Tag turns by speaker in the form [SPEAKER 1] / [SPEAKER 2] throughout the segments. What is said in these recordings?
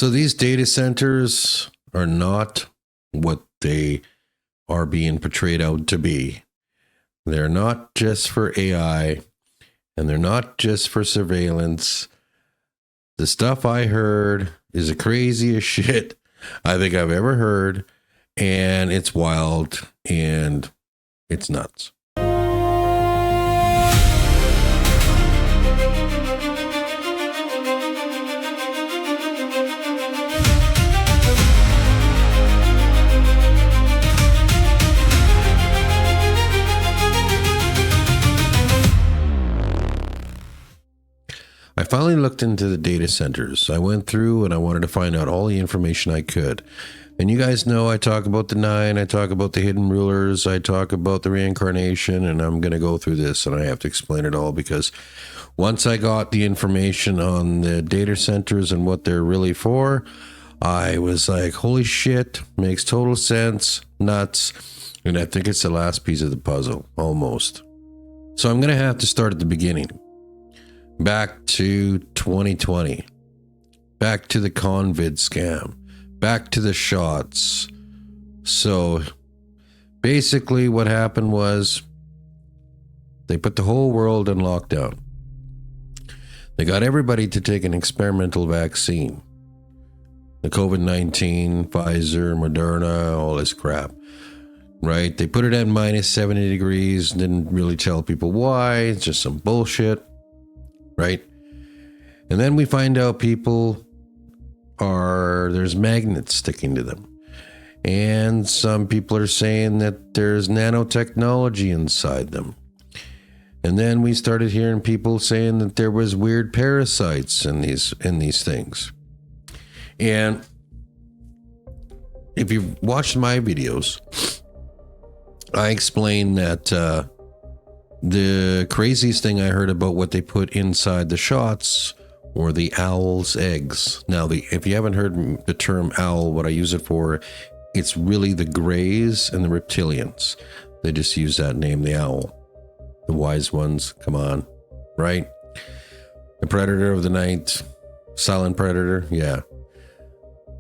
[SPEAKER 1] So these data centers are not what they are being portrayed out to be. They're not just for AI, and they're not just for surveillance. The stuff I heard is the craziest shit I think I've ever heard, and it's wild and it's nuts. I finally looked into the data centers. I went through and I wanted to find out all the information I could. And you guys know I talk about the nine, I talk about the hidden rulers, I talk about the reincarnation, and I'm going to go through this and I have to explain it all because once I got the information on the data centers and what they're really for, I was like, holy shit, makes total sense, nuts. And I think it's the last piece of the puzzle, almost. So I'm going to have to start at the beginning. Back to 2020, back to the COVID scam, back to the shots. So basically what happened was they put the whole world in lockdown. They got everybody to take an experimental vaccine. The COVID-19, Pfizer, Moderna, all this crap, right? They put it at minus 70 degrees, didn't really tell people why, it's just some bullshit. Right? And then we find out there's magnets sticking to them. And some people are saying that there's nanotechnology inside them. And then we started hearing people saying that there was weird parasites in these things. And if you've watched my videos, I explain that the craziest thing I heard about what they put inside the shots were the owl's eggs. Now, if you haven't heard the term owl, what I use it for, it's really the grays and the reptilians. They just use that name, the owl. The wise ones, come on, right? The predator of the night, silent predator, yeah.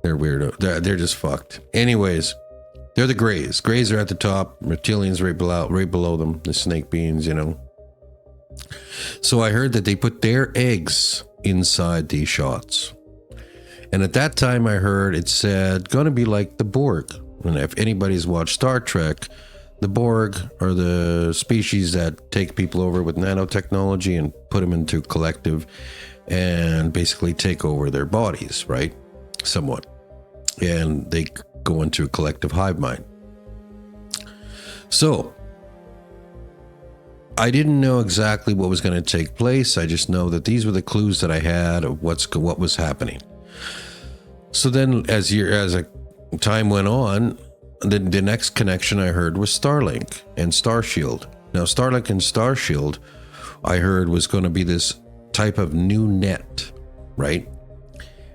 [SPEAKER 1] They're weirdo. They're just fucked. Anyways, they're the grays. Grays are at the top. Reptilians right below them. The snake beings, you know. So I heard that they put their eggs inside these shots. And at that time I heard it said, going to be like the Borg. And if anybody's watched Star Trek, the Borg are the species that take people over with nanotechnology and put them into collective and basically take over their bodies, right? Somewhat. And they go into a collective hive mind. So I didn't know exactly what was going to take place. I just know that these were the clues that I had of what was happening. So then as time went on, the next connection I heard was Starlink and Starshield. Now Starlink and Starshield I heard was going to be this type of new net, right?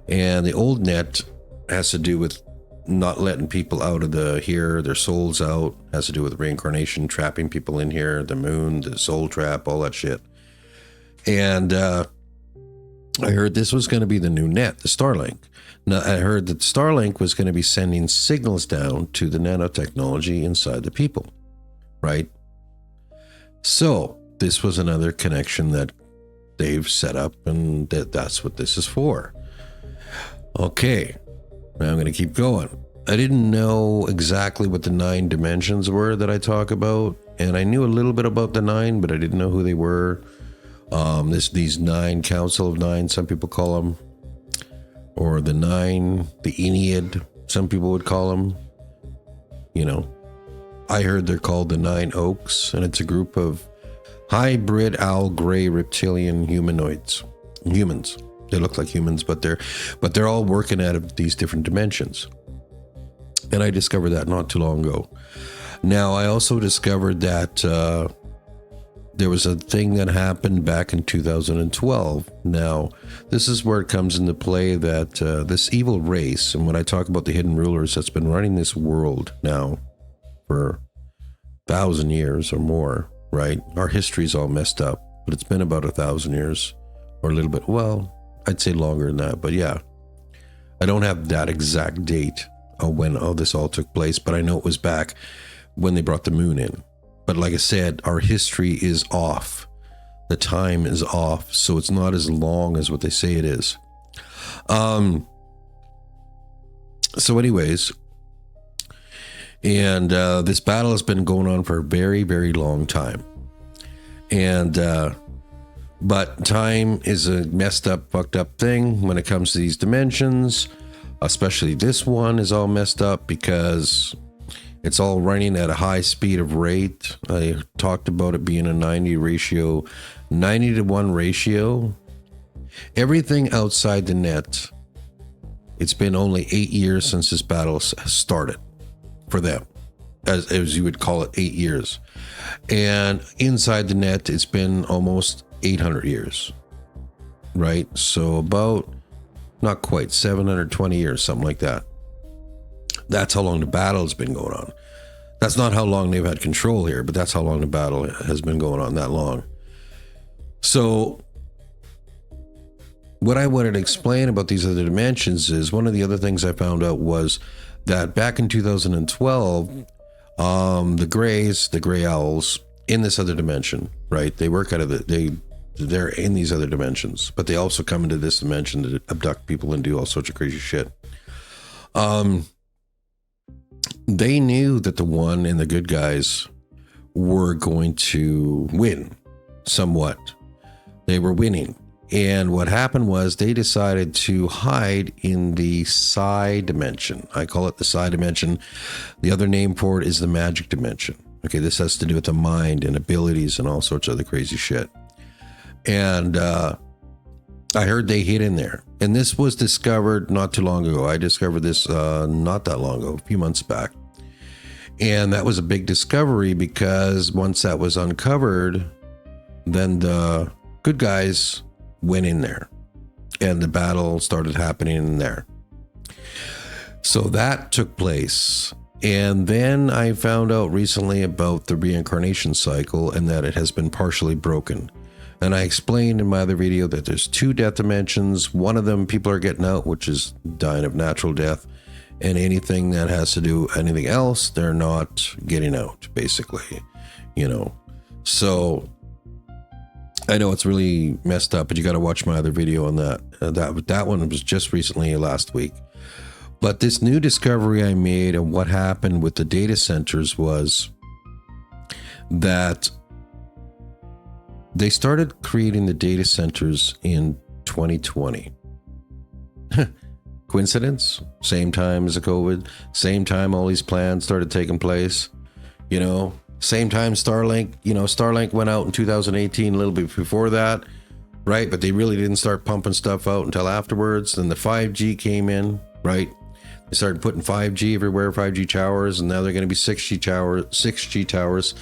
[SPEAKER 1] And the old net has to do with not letting people out of their souls out, has to do with reincarnation, trapping people in here, the moon, the soul trap, all that shit. And I heard this was going to be the new net, the Starlink. Now I heard that Starlink was going to be sending signals down to the nanotechnology inside the people, right? So this was another connection that they've set up, and that's what this is for. Okay. Now I'm going to keep going. I didn't know exactly what the 9 dimensions were that I talk about, and I knew a little bit about the 9, but I didn't know who they were. These 9, Council of 9, some people call them, or the 9, the Ennead, some people would call them. You know, I heard they're called the 9 Oaks, and it's a group of hybrid owl gray reptilian humans. They look like humans, but they're all working out of these different dimensions. And I discovered that not too long ago. Now, I also discovered that there was a thing that happened back in 2012. Now, this is where it comes into play that this evil race, and when I talk about the hidden rulers that's been running this world now for 1,000 years or more, right? Our history's all messed up, but it's been about 1,000 years or a little bit, well, I'd say longer than that, but yeah. I don't have that exact date of when all this all took place, but I know it was back when they brought the moon in. But like I said, our history is off. The time is off, so it's not as long as what they say it is. So anyways, and this battle has been going on for a very, very long time. And but time is a messed up, fucked up thing when it comes to these dimensions. Especially this one is all messed up because it's all running at a high speed of rate. I talked about it being a 90 to 1 ratio. Everything outside the net, it's been only 8 years since this battle started for them, as you would call it, 8 years. And inside the net, it's been almost 800 years, right? So about, not quite, 720 years, something like that. That's how long the battle has been going on. That's not how long they've had control here, but that's how long the battle has been going on, that long. So what I wanted to explain about these other dimensions is one of the other things I found out was that back in 2012, the Greys, the Grey Owls in this other dimension, right? They work out of they're in these other dimensions, but they also come into this dimension to abduct people and do all sorts of crazy shit. They knew that the One and the good guys were going to win somewhat. They were winning. And what happened was they decided to hide in the Psi dimension. I call it the Psi dimension. The other name for it is the magic dimension. Okay, this has to do with the mind and abilities and all sorts of other crazy shit. And I heard they hid in there. And this was discovered not too long ago. I discovered this not that long ago, a few months back. And that was a big discovery because once that was uncovered, then the good guys went in there and the battle started happening in there. So that took place. And then I found out recently about the reincarnation cycle and that it has been partially broken. And I explained in my other video that there's 2 death dimensions. One of them people are getting out, which is dying of natural death. And anything that has to do anything else, they're not getting out, basically, you know. So I know it's really messed up, but you got to watch my other video on that. That one was just recently, last week. But this new discovery I made and what happened with the data centers was that they started creating the data centers in 2020. Coincidence? Same time as the COVID, same time all these plans started taking place, you know, same time Starlink went out in 2018, a little bit before that, right? But they really didn't start pumping stuff out until afterwards. Then the 5G came in, right? They started putting 5G everywhere, 5G towers, and now they're going to be 6G towers.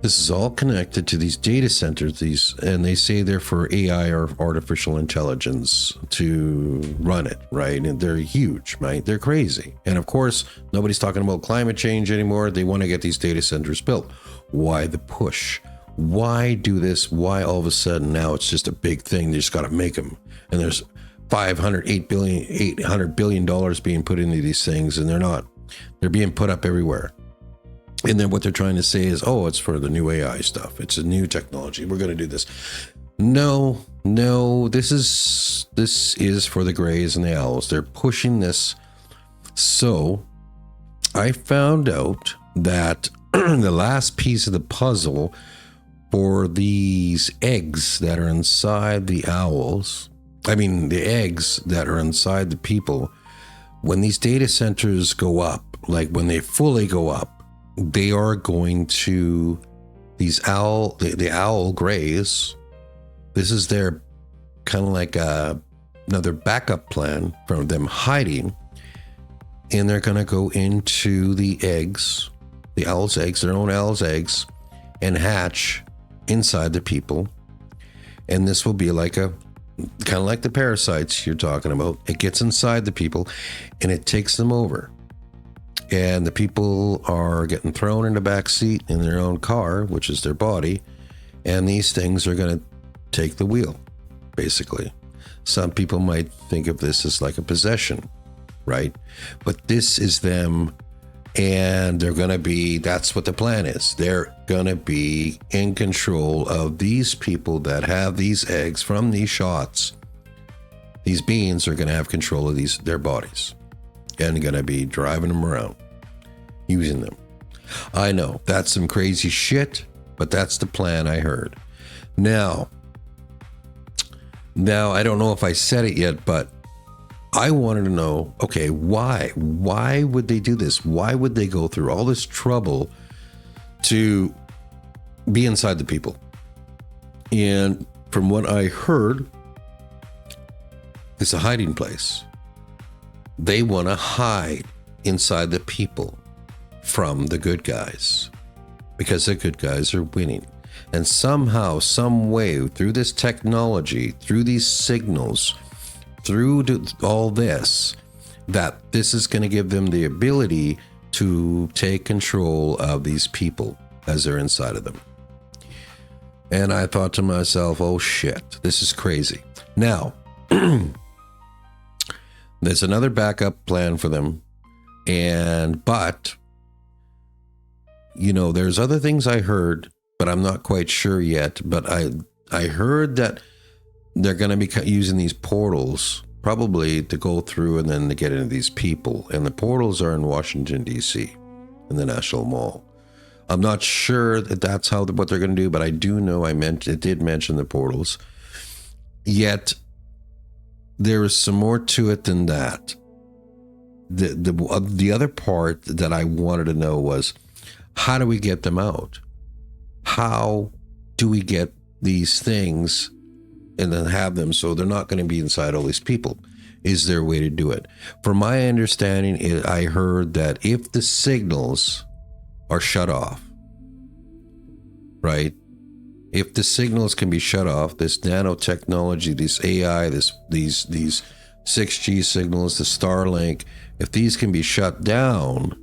[SPEAKER 1] This is all connected to these data centers, and they say they're for AI or artificial intelligence to run it, right? And they're huge, right? They're crazy. And of course, nobody's talking about climate change anymore. They want to get these data centers built. Why the push? Why do this? Why all of a sudden now it's just a big thing? They just got to make them. And there's $800 billion being put into these things, and they're not. They're being put up everywhere. And then what they're trying to say is, oh, it's for the new AI stuff. It's a new technology. We're going to do this. No, this is for the Greys and the Owls. They're pushing this. So I found out that the last piece of the puzzle for these eggs that are inside the owls, the eggs that are inside the people, when these data centers go up, like when they fully go up, they are going to the owl Greys. This is their kind of like another backup plan from them hiding, and they're going to go into the eggs, the owl's eggs, their own owl's eggs, and hatch inside the people. And this will be like kind of like the parasites you're talking about. It gets inside the people and it takes them over. And the people are getting thrown in the back seat in their own car, which is their body. And these things are going to take the wheel, basically. Some people might think of this as like a possession, right? But this is them, and they're going to be, that's what the plan is. They're going to be in control of these people that have these eggs from these shots. These beings are going to have control of their bodies, and going to be driving them around, using them. I know that's some crazy shit, but that's the plan I heard. Now, I don't know if I said it yet, but I wanted to know, okay, why? Why would they do this? Why would they go through all this trouble to be inside the people? And from what I heard, it's a hiding place. They want to hide inside the people from the good guys, because the good guys are winning. And somehow, some way, through this technology, through these signals, through all this, that this is going to give them the ability to take control of these people as they're inside of them. And I thought to myself, oh shit, this is crazy. Now, there's another backup plan for them. But, there's other things I heard, but I'm not quite sure yet. But I heard that they're going to be using these portals probably to go through and then to get into these people. And the portals are in Washington, D.C., in the National Mall. I'm not sure that that's what they're going to do, but I do know it did mention the portals. Yet, there is some more to it than that. The other part that I wanted to know was, how do we get them out? How do we get these things and then have them so they're not going to be inside all these people? Is there a way to do it? From my understanding, I heard that if the signals are shut off, right? If the signals can be shut off, this nanotechnology, this AI, these 6G signals, the Starlink, if these can be shut down,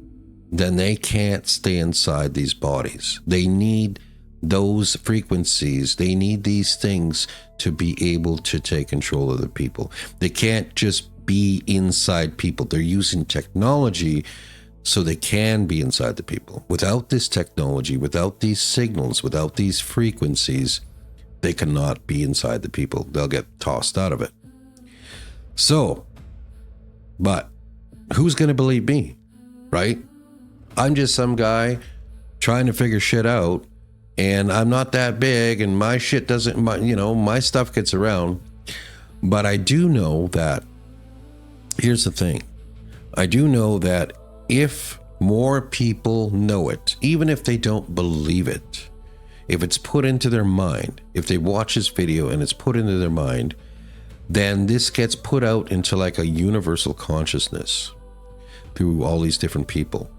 [SPEAKER 1] then they can't stay inside these bodies. They need those frequencies. They need these things to be able to take control of the people. They can't just be inside people. They're using technology so they can be inside the people. Without this technology, without these signals, without these frequencies, they cannot be inside the people. They'll get tossed out of it. So, but who's going to believe me, right? I'm just some guy trying to figure shit out, and I'm not that big, and my shit doesn't, my stuff gets around. But I do know that, here's the thing. I do know that if more people know it, even if they don't believe it, if it's put into their mind, if they watch this video and it's put into their mind, then this gets put out into like a universal consciousness through all these different people.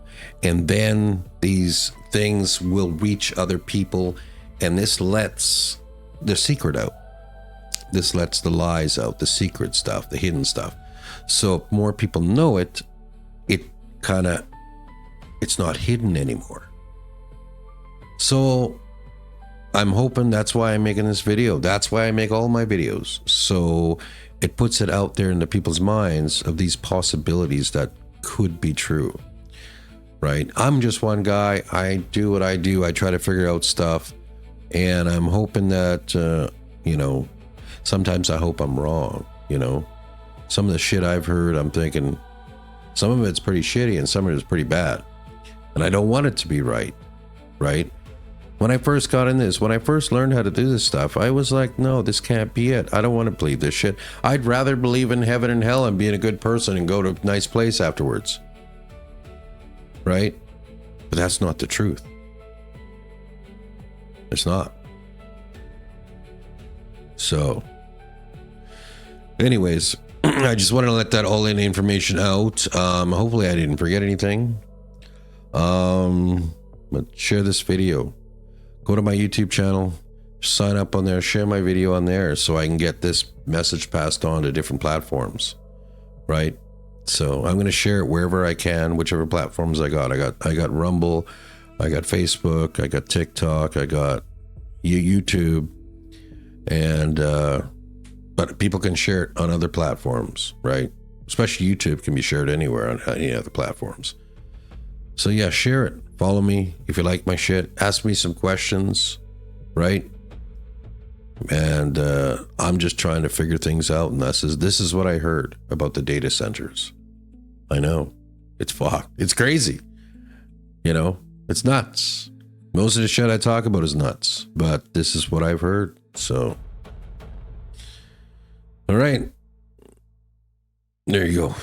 [SPEAKER 1] And then these things will reach other people, and this lets the secret out. This lets the lies out, the secret stuff, the hidden stuff. So if more people know it, it's not hidden anymore. So I'm hoping that's why I'm making this video. That's why I make all my videos. So it puts it out there into people's minds of these possibilities that could be true, right? I'm just one guy. I do what I do. I try to figure out stuff, and I'm hoping that, sometimes I hope I'm wrong, Some of the shit I've heard, I'm thinking, some of it's pretty shitty and some of it's pretty bad. And I don't want it to be right? When I first got in this, when I first learned how to do this stuff, I was like, no, this can't be it. I don't want to believe this shit. I'd rather believe in heaven and hell and being a good person and go to a nice place afterwards. Right? But that's not the truth. It's not. So, anyways, I just wanted to let that all in information out. Hopefully I didn't forget anything. But share this video. Go to my YouTube channel, sign up on there, share my video on there so I can get this message passed on to different platforms, right? So I'm going to share it wherever I can, whichever platforms I got. I got Rumble, I got Facebook, I got TikTok, I got YouTube, and but people can share it on other platforms, right? Especially YouTube can be shared anywhere on any other platforms. So yeah, share it. Follow me if you like my shit. Ask me some questions, right? And I'm just trying to figure things out. And this is what I heard about the data centers. I know it's fucked. It's crazy. You know, it's nuts. Most of the shit I talk about is nuts, but this is what I've heard. So, all right. There you go.